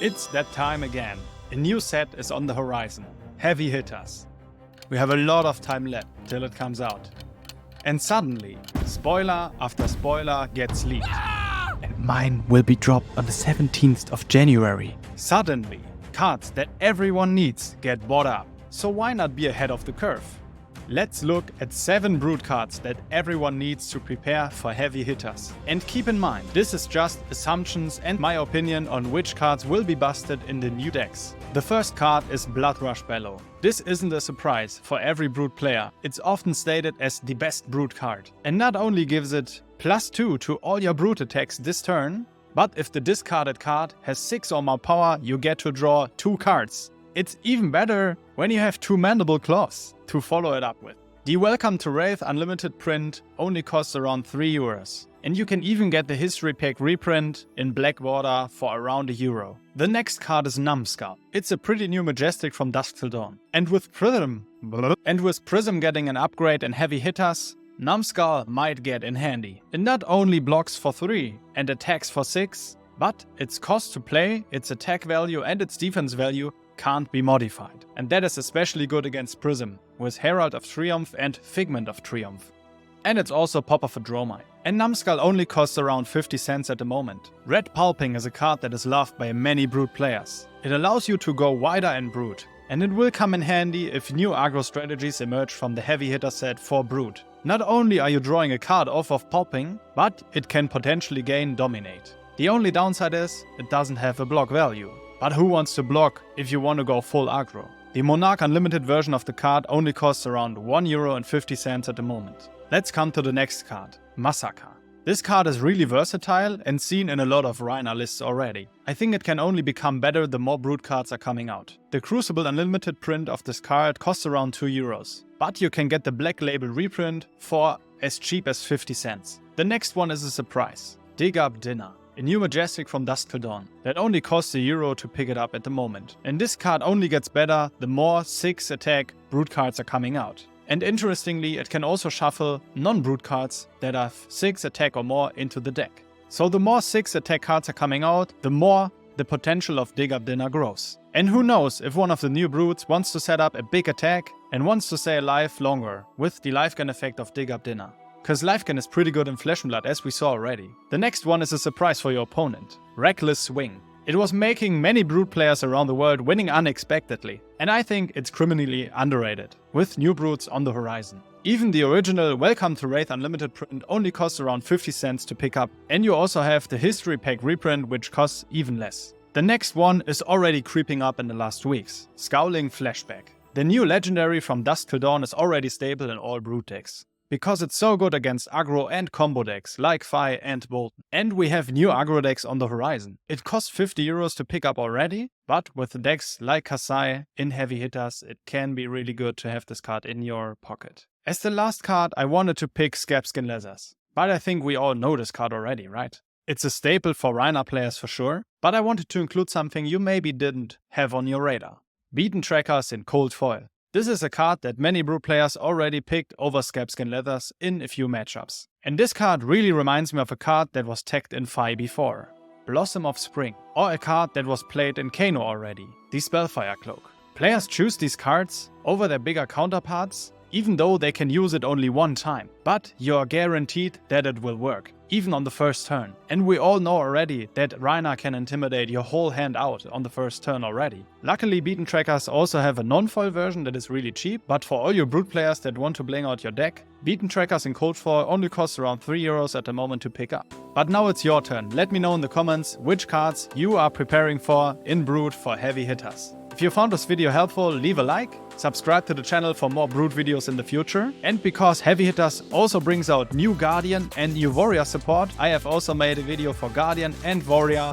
It's that time again. A new set is on the horizon. Heavy hitters. We have a lot of time left till it comes out. And suddenly, spoiler after spoiler gets leaked. And mine will be dropped on the 17th of January. Suddenly, cards that everyone needs get bought up. So why not be ahead of the curve? Let's look at 7 Brood cards that everyone needs to prepare for heavy hitters. And keep in mind, this is just assumptions and my opinion on which cards will be busted in the new decks. The first card is Bloodrush Bellow. This isn't a surprise for every Brood player. It's often stated as the best Brood card. And not only gives it +2 to all your Brood attacks this turn, but if the discarded card has 6 or more power, you get to draw 2 cards. It's even better when you have 2 Mandible Claws to follow it up with. The Welcome to Wraith Unlimited print only costs around €3. And you can even get the History Pack reprint in black border for around €1. The next card is Numbskull. It's a pretty new Majestic from Dusk Till Dawn. And with Prism getting an upgrade in heavy hitters, Numbskull might get in handy. It not only blocks for 3 and attacks for 6, but its cost to play, its attack value and its defense value can't be modified. And that is especially good against Prism, with Herald of Triumph and Figment of Triumph. And it's also Pop of a Dromite. And Numbskull only costs around 50 cents at the moment. Red Pulping is a card that is loved by many Brood players. It allows you to go wider in Brood, and it will come in handy if new aggro strategies emerge from the heavy hitter set for Brood. Not only are you drawing a card off of Pulping, but it can potentially gain Dominate. The only downside is, it doesn't have a block value. But who wants to block if you want to go full aggro? The Monarch Unlimited version of the card only costs around €1.50 at the moment. Let's come to the next card, Massacre. This card is really versatile and seen in a lot of Reiner lists already. I think it can only become better the more Brood cards are coming out. The Crucible Unlimited print of this card costs around €2, but you can get the Black Label reprint for as cheap as 50 cents. The next one is a surprise, Dig Up Dinner. A new Majestic from Dusk Till Dawn that only costs €1 to pick it up at the moment. And this card only gets better the more 6 attack Brood cards are coming out. And interestingly, it can also shuffle non-Brood cards that have 6 attack or more into the deck. So the more 6 attack cards are coming out, the more the potential of Dig Up Dinner grows. And who knows if one of the new Broods wants to set up a big attack and wants to stay alive longer with the lifegain effect of Dig Up Dinner. Cause lifegain is pretty good in Flesh and Blood as we saw already. The next one is a surprise for your opponent, Reckless Swing. It was making many Brood players around the world winning unexpectedly, and I think it's criminally underrated, with new Broods on the horizon. Even the original Welcome to Wraith Unlimited print only costs around 50 cents to pick up, and you also have the History Pack reprint which costs even less. The next one is already creeping up in the last weeks, Scowling Flashback. The new legendary from Dusk Till Dawn is already stable in all Brood decks. Because it's so good against aggro and combo decks like Fi and Bolton. And we have new aggro decks on the horizon. It costs €50 to pick up already, but with decks like Kasai in heavy hitters, it can be really good to have this card in your pocket. As the last card, I wanted to pick Scabskin Leathers. But I think we all know this card already, right? It's a staple for Reiner players for sure, but I wanted to include something you maybe didn't have on your radar. Beaten Trackers in Cold Foil. This is a card that many Brood players already picked over Scabskin Leathers in a few matchups. And this card really reminds me of a card that was tagged in Fi before, Blossom of Spring, or a card that was played in Kano already, the Spellfire Cloak. Players choose these cards over their bigger counterparts, even though they can use it only one time, but you're guaranteed that it will work, even on the first turn. And we all know already that Reiner can intimidate your whole hand out on the first turn already. Luckily, Beaten Trackers also have a non-foil version that is really cheap, but for all your Brood players that want to bling out your deck, Beaten Trackers in Cold Foil only costs around €3 at the moment to pick up. But now it's your turn. Let me know in the comments which cards you are preparing for in Brood for heavy hitters. If you found this video helpful, leave a like, subscribe to the channel for more Brood videos in the future, and because Heavy Hitters also brings out new Guardian and new Warrior support, I have also made a video for Guardian and Warrior